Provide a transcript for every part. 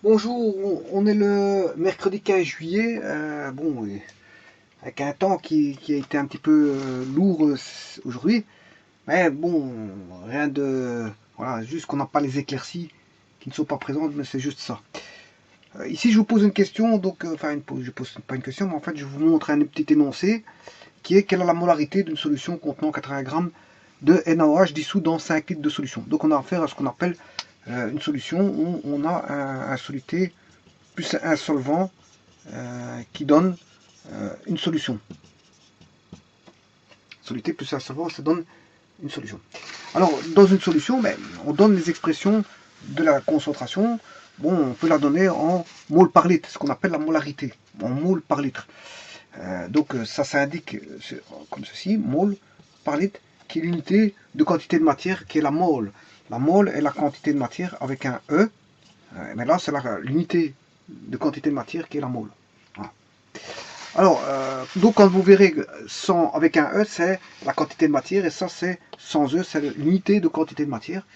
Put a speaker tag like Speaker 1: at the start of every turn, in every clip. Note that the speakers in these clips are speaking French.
Speaker 1: Bonjour, on est le mercredi 15 juillet, avec un temps qui a été un petit peu lourd aujourd'hui, mais bon, rien de... Voilà, juste qu'on n'a pas les éclaircies qui ne sont pas présentes, mais c'est juste ça. Ici, je vous pose une question, je pose pas une question, mais en fait, je vous montre un petit énoncé, qui est quelle est la molarité d'une solution contenant 80 grammes de NaOH dissous dans 5 litres de solution. Donc on a affaire à ce qu'on appelle une solution où on a un soluté plus un solvant qui donne une solution. Soluté plus un solvant, ça donne une solution. Alors, dans une solution, on donne les expressions de la concentration. Bon, on peut la donner en mol par litre, ce qu'on appelle la molarité, en mol par litre. Ça s'indique comme ceci, mol par litre, qui est l'unité de quantité de matière, qui est la mole. La mole est la quantité de matière avec un E, mais là c'est l'unité de quantité de matière qui est la mole. Voilà. Alors, donc quand vous verrez avec un E, c'est la quantité de matière, et ça c'est sans E, c'est l'unité de quantité de matière.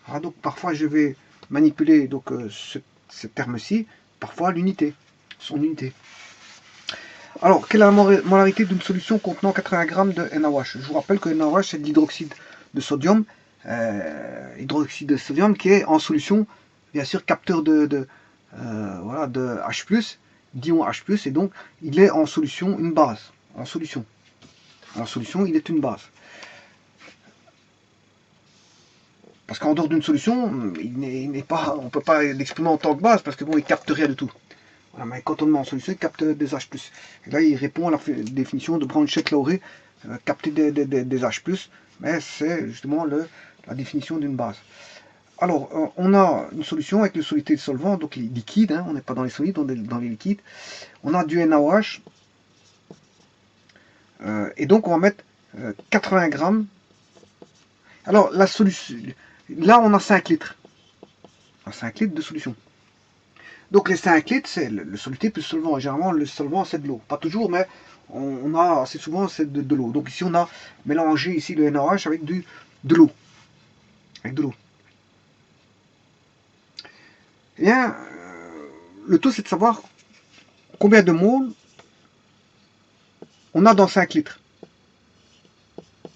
Speaker 1: Voilà, donc parfois je vais manipuler ce terme-ci, parfois l'unité, son unité. Alors, quelle est la molarité d'une solution contenant 80 grammes de NaOH? Je vous rappelle que NaOH c'est de l'hydroxyde de sodium, qui est en solution, bien sûr, capteur de H+, d'ion H+, et donc il est en solution une base. En solution, il est une base. Parce qu'en dehors d'une solution, on ne peut pas l'exprimer en tant que base, parce que bon, il capte rien du tout. Voilà, mais quand on le met en solution, il capte des H+. Et là, il répond à la définition de Brownstedt-Lowry, capter des H+, mais c'est justement la définition d'une base. Alors, on a une solution avec le soluté de solvant, donc liquide, hein, on n'est pas dans les solides, on est dans les liquides. On a du NaOH, et donc on va mettre 80 grammes. Alors, la solution, là on a 5 litres. On a 5 litres de solution. Donc les 5 litres, c'est le soluté plus solvant. Généralement, le solvant, c'est de l'eau. Pas toujours, mais on a assez souvent, c'est de l'eau. Donc ici, on a mélangé ici le NaOH avec de l'eau. Avec de l'eau. Eh bien, le tout, c'est de savoir combien de moles on a dans 5 litres.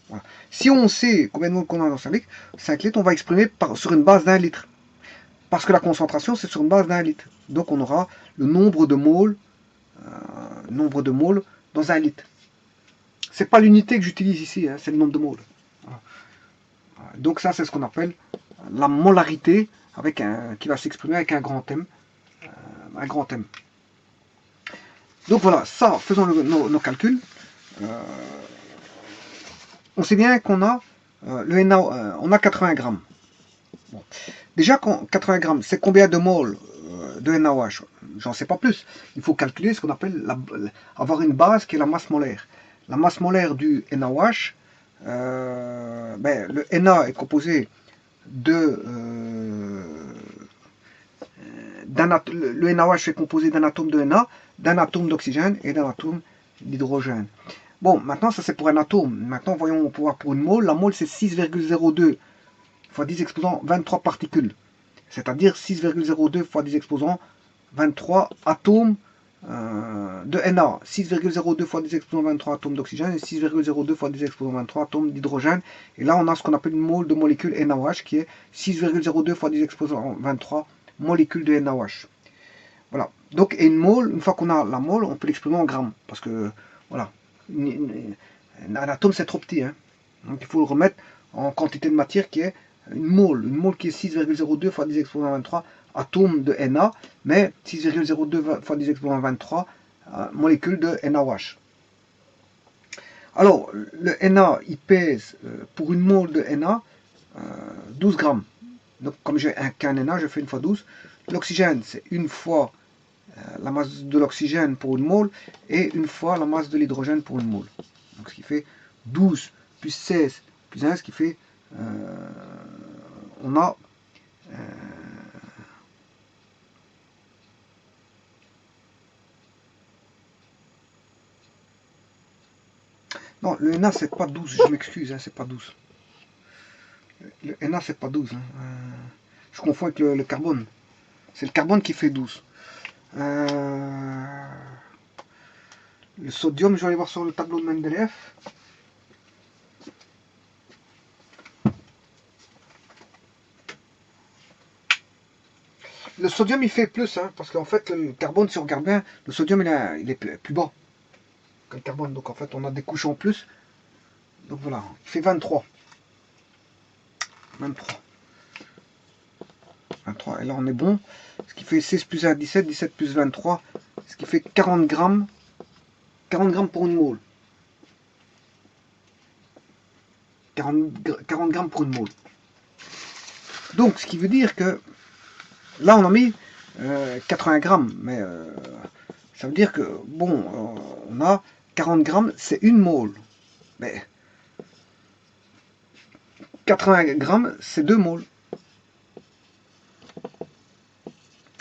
Speaker 1: Voilà. Si on sait combien de moles qu'on a dans 5 litres, on va exprimer sur une base d'1 litre. Parce que la concentration, c'est sur une base d'1 litre. Donc on aura le nombre de moles dans 1 litre. C'est pas l'unité que j'utilise ici, hein, c'est le nombre de moles. Voilà. Donc ça, c'est ce qu'on appelle la molarité qui va s'exprimer avec un grand M. Un grand M. Donc voilà, ça, faisons nos calculs. On sait bien qu'on a on a 80 grammes. Bon. Déjà, 80 grammes, c'est combien de moles de NaOH? J'en sais pas plus. Il faut calculer ce qu'on appelle avoir une base qui est la masse molaire. La masse molaire du NaOH, le Na est composé le NaOH est composé d'un atome de Na, d'un atome d'oxygène et d'un atome d'hydrogène. Bon, maintenant ça c'est pour un atome. Maintenant voyons pour une mole. La mole c'est 6,02 fois 10 exposant 23 particules. C'est-à-dire 6,02 fois 10 exposant 23 atomes de Na. 6,02 fois 10 exposant 23 atomes d'oxygène et 6,02 fois 10 exposant 23 atomes d'hydrogène. Et là on a ce qu'on appelle une mole de molécule NaOH qui est 6,02 fois 10 exposant 23 molécules de NaOH. Voilà. Donc, et une mole, une fois qu'on a la mole, on peut l'exprimer en grammes. Parce que, voilà, un atome c'est trop petit. Hein. Donc il faut le remettre en quantité de matière qui est une mole qui est 6,02 fois 10 exposant 23 atomes de Na, mais 6,02 fois 10 exposant 23 molécules de NaOH. Alors, le Na, il pèse pour une mole de Na 12 grammes. Donc, comme j'ai qu'un Na, je fais une fois 12. L'oxygène, c'est une fois la masse de l'oxygène pour une mole et une fois la masse de l'hydrogène pour une mole. Donc, ce qui fait 12 plus 16 plus 1, ce qui fait on a non, le Na c'est pas 12, je m'excuse, hein, c'est pas 12. Le Na c'est pas 12. Hein. Je confonds avec le carbone. C'est le carbone qui fait 12. Le sodium, je vais aller voir sur le tableau de Mendeleev. Le sodium il fait plus, hein, parce qu'en fait le carbone, si on regarde bien, le sodium il est plus bas que le carbone, donc en fait on a des couches en plus. Donc voilà, il fait 23. 23. 23, et là on est bon. Ce qui fait 16 plus 1, 17, 17 plus 23, ce qui fait 40 grammes. 40 grammes pour une mole. 40 grammes pour une mole. Donc ce qui veut dire que là on a mis 80 grammes, mais ça veut dire que bon, on a 40 grammes, c'est une mole. Mais 80 grammes, c'est 2 moles.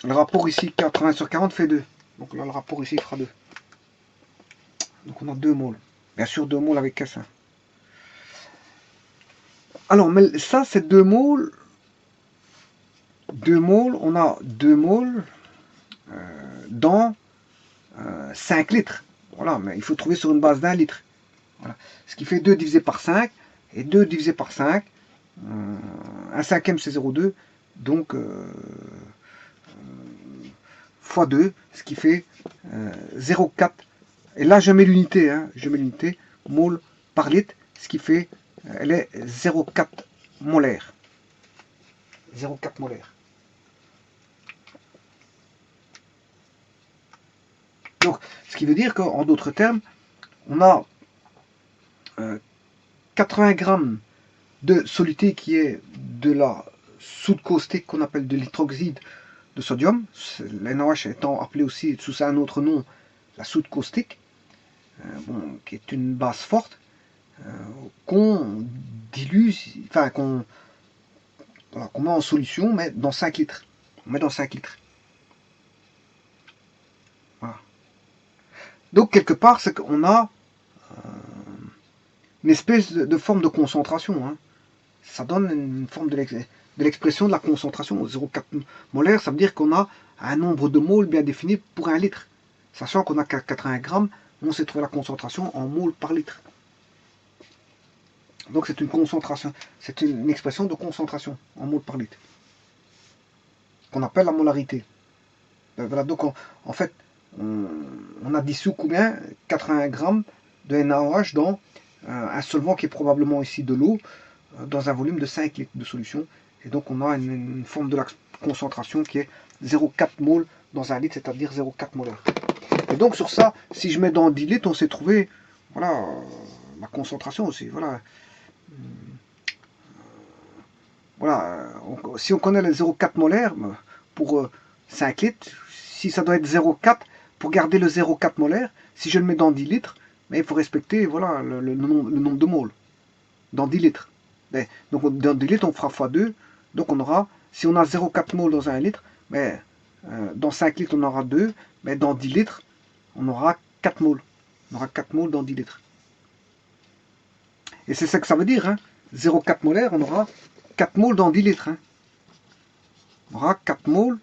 Speaker 1: Le rapport ici, 80 sur 40 fait 2. Donc là, le rapport ici fera 2. Donc on a 2 moles. Bien sûr, 2 moles avec S. Hein. Alors, mais ça, c'est 2 moles. 2 moles, on a 2 moles dans 5 litres. Voilà, mais il faut trouver sur une base d'1 litre. Voilà. Ce qui fait 2 divisé par 5. Et 2 divisé par 5. Un cinquième, c'est 0,2. Donc, fois 2, ce qui fait 0,4. Et là, je mets l'unité, hein, je mets l'unité, mole par litre, ce qui fait, elle est 0,4 molaire. 0,4 molaire. Donc, ce qui veut dire qu'en d'autres termes, on a 80 grammes de soluté qui est de la soude caustique qu'on appelle de l'hydroxyde de sodium, l'NaOH étant appelé aussi sous un autre nom, la soude caustique, bon, qui est une base forte, qu'on dilue, enfin qu'on met en solution, mais dans 5 litres. On met dans 5 litres. Voilà. Donc quelque part, c'est qu'on a une espèce de forme de concentration. Hein. Ça donne une forme de l'expression de la concentration. 0,4 molaire, ça veut dire qu'on a un nombre de moles bien défini pour 1 litre. Sachant qu'on a 80 grammes, on sait trouver la concentration en moles par litre. Donc c'est une concentration, c'est une expression de concentration en moles par litre, qu'on appelle la molarité. Voilà, donc en fait, on a dissous combien 80 grammes de NaOH dans un solvant qui est probablement ici de l'eau, dans un volume de 5 litres de solution. Et donc on a une forme de la concentration qui est 0,4 mol dans un litre, c'est-à-dire 0,4 molaire. Et donc sur ça, si je mets dans 10 litres, on s'est trouvé voilà, la concentration aussi. Voilà. Voilà, si on connaît les 0,4 molaires pour 5 litres, si ça doit être 0,4 pour garder le 0,4 molaire, si je le mets dans 10 litres, mais il faut respecter voilà, le nombre de moles dans 10 litres. Mais, donc dans 10 litres, on fera x2, donc on aura, si on a 0,4 moles dans 1 litre, mais dans 5 litres, on aura 2, mais dans 10 litres, on aura 4 moles. On aura 4 moles dans 10 litres. Et c'est ça que ça veut dire, hein. 0,4 molaire, on aura 4 moles dans 10 litres. Hein. On aura 4 moles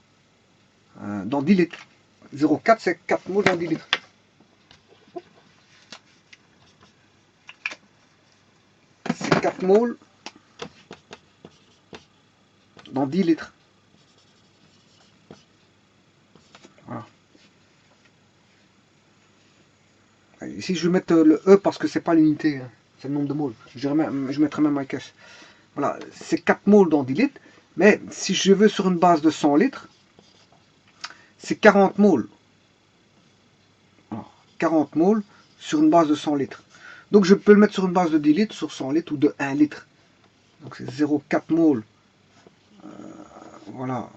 Speaker 1: dans 10 litres. 0,4 c'est 4 moles dans 10 litres. C'est 4 moles dans 10 litres. Voilà. Ici je vais mettre le E parce que c'est pas l'unité, hein. C'est le nombre de moles. Je mettrai même avec S. Voilà, c'est 4 moles dans 10 litres. Mais si je veux sur une base de 100 litres, c'est 40 moles. Alors, 40 moles sur une base de 100 litres. Donc je peux le mettre sur une base de 10 litres, sur 100 litres ou de 1 litre. Donc c'est 0,4 moles voilà,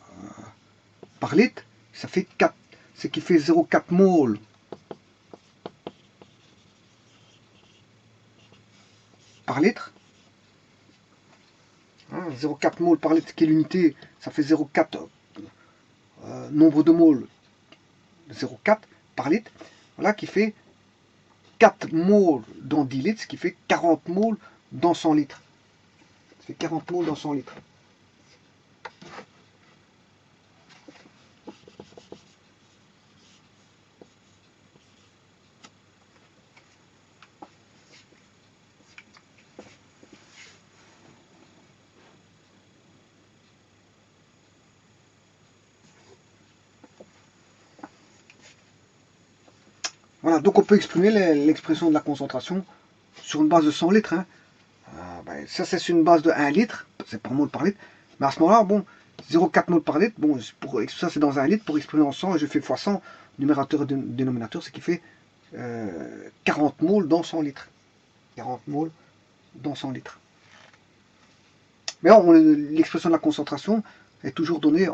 Speaker 1: par litre. Ça fait 4. Ce qui fait 0,4 moles par litre. Hein, 0,4 moles par litre qui est l'unité, ça fait 0,4 nombre de moles 0,4 par litre. Voilà qui fait 4 moles dans 10 litres, ce qui fait 40 moles dans 100 litres. Ça fait 40 moles dans 100 litres. Voilà, donc on peut exprimer l'expression de la concentration sur une base de 100 litres. Hein. Ben, ça, c'est sur une base de 1 litre, c'est par mol par litre. Mais à ce moment-là, bon, 0,4 mol par litre, bon, ça c'est dans 1 litre, pour exprimer en 100, et je fais x 100, numérateur et dénominateur, ce qui fait 40 moles dans 100 litres. 40 moles dans 100 litres. Mais l'expression de la concentration est toujours donnée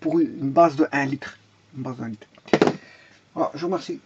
Speaker 1: pour une base de 1 litre. Une base de 1 litre. Voilà, je vous remercie.